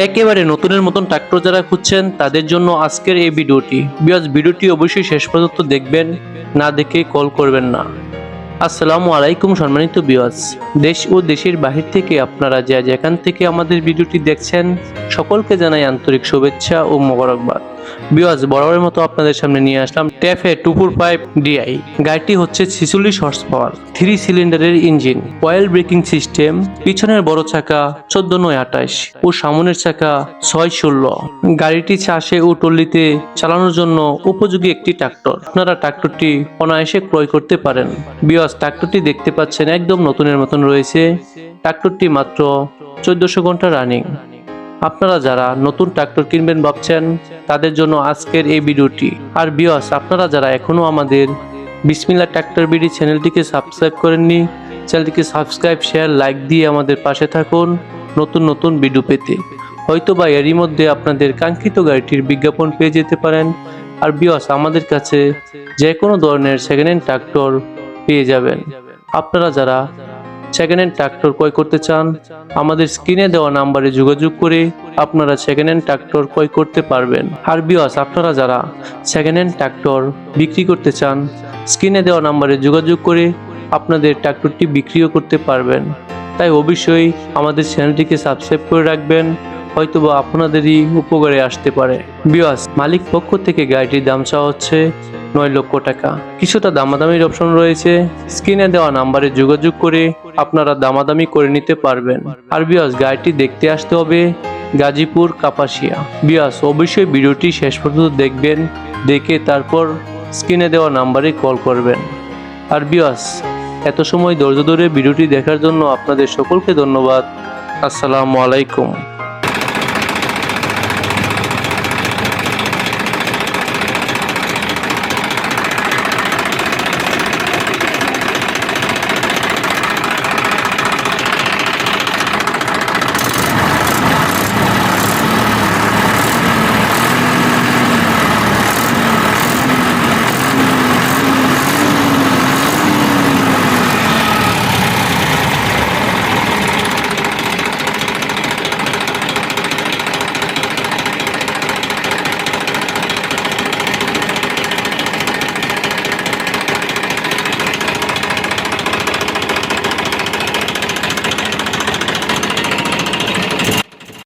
একেবারে নতুনের মতন ট্রাক্টর যারা খুঁজছেন তাদের জন্য আজকের এই ভিডিওটি। ভিডিওটি অবশ্যই শেষ পর্যন্ত দেখবেন, না দেখে কল করবেন না। আসসালামু আলাইকুম সম্মানিত ভিউয়ার্স, দেশ ও দেশের বাহির থেকে আপনারা যেখান থেকে আমাদের ভিডিওটি দেখছেন সকলকে জানাই আন্তরিক শুভেচ্ছা ও মোবারকবাদ। ভিউয়ার্স, বরাবরের মতো আপনাদের সামনে নিয়ে আসলাম ট্যাফে 245 DI। গাড়িটি হচ্ছে 46 হর্স পাওয়ার, 3 সিলিন্ডারের ইঞ্জিন, অয়েল ব্রেকিং সিস্টেম, পিছনের বড় চাকা 14/9/28 ও সামনের চাকা 6/16। গাড়িটি চাষে ও টল্লিতে চালানোর জন্য উপযোগী একটি ট্রাক্টর। আপনারা ট্রাক্টরটি অনায়াসে ক্রয় করতে পারেন। ভিউয়ার্স, ট্রাক্টরটি দেখতে পাচ্ছেন একদম নতুনের মতন রয়েছে। ট্রাক্টরটি মাত্র 1400 ঘন্টা রানিং। আপনারা যারা নতুন ট্রাক্টর কিনবেন ভাবছেন তাদের জন্য আজকের এই ভিডিওটি। আর ভিউয়ার্স, আপনারা যারা এখনো আমাদের বিসমিল্লাহ ট্রাক্টর বিডি চ্যানেলটিকে সাবস্ক্রাইব করেননি, চ্যানেলটিকে সাবস্ক্রাইব, শেয়ার, লাইক দিয়ে আমাদের পাশে থাকুন নতুন নতুন ভিডিও পেতে। হয়তোবা এরই মধ্যে আপনাদের কাঙ্ক্ষিত গাড়িটির বিজ্ঞাপন পেয়ে যেতে পারেন। আর ভিউয়ার্স, আমাদের কাছে যে কোনো ধরনের সেকেন্ড হ্যান্ড ট্রাক্টর পেয়ে যাবেন। আপনারা যারা সেকেন্ড হ্যান্ড ট্রাক্টর ক্রয় করতে চান আমাদের স্ক্রিনে দেওয়া নাম্বারে যোগাযোগ করে আপনারা সেকেন্ড হ্যান্ড ট্রাক্টর ক্রয় করতে পারবেন। আর ভিউয়ার্স, আপনারা যারা সেকেন্ড হ্যান্ড ট্রাক্টর বিক্রি করতে চান স্ক্রিনে দেওয়া নাম্বারে যোগাযোগ করে আপনাদের ট্রাক্টরটি বিক্রিও করতে পারবেন। তাই অবশ্যই আমাদের চ্যানেলটিকে সাবস্ক্রাইব করে রাখবেন, হয়তোবা আপনাদেরই উপকারে আসতে পারে। ভিউয়ার্স, মালিক পক্ষ থেকে গাড়িটির দাম চাওয়া হচ্ছে 9 লক্ষ টাকা। কিছুটা দামাদামির অপশন রয়েছে, স্ক্রিনে দেওয়া নাম্বারে যোগাযোগ করে আপনারা দামাদামি করে নিতে পারবেন। আর ভিউয়ার্স, গাড়িটি দেখতে আসতে হবে গাজীপুর কাপাসিয়া। ভিউয়ার্স, অবশ্যই ভিডিওটি শেষ পর্যন্ত দেখবেন, দেখে তারপর স্ক্রিনে দেওয়া নাম্বারে কল করবেন। আর ভিউয়ার্স, এত সময় ধৈর্য ধরে ভিডিওটি দেখার জন্য আপনাদের সকলকে ধন্যবাদ। আসসালামু আলাইকুম।